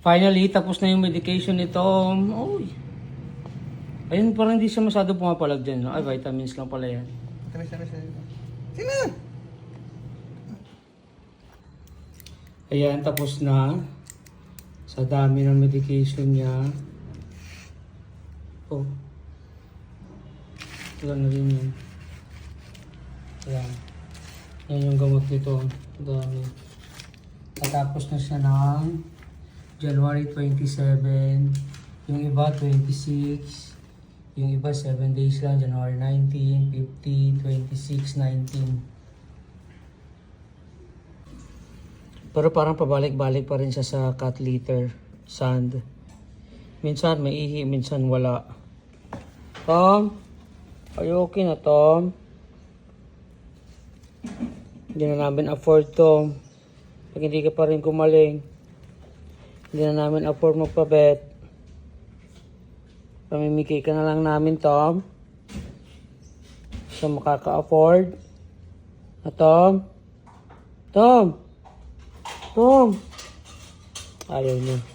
Finally, tapos na yung medication nito. Uy. Ayun, parang hindi siya masyado pumapalag dyan. No? Ay, vitamins lang pala yan. Sino? Ayan, tapos na. Sa dami ng medication niya. Oh. Wala na rin yun. Ayan. Yan yung gamot nito. Dami. Tatapos na siya ng January 27. Yung iba 26. Yung iba 7 days lang. January 19, 15, 26, 19. Pero parang pabalik-balik pa rin siya sa catheter sand. Minsan may ihi, minsan wala. Tom? Are you okay na, Tom? Hindi na namin afford to. Pag hindi ka pa rin gumaling, hindi na namin afford magpabet. Pamimigay ka na lang namin, Tom. So makaka-afford. Na, Tom? Tom? Tom? Ayaw niya.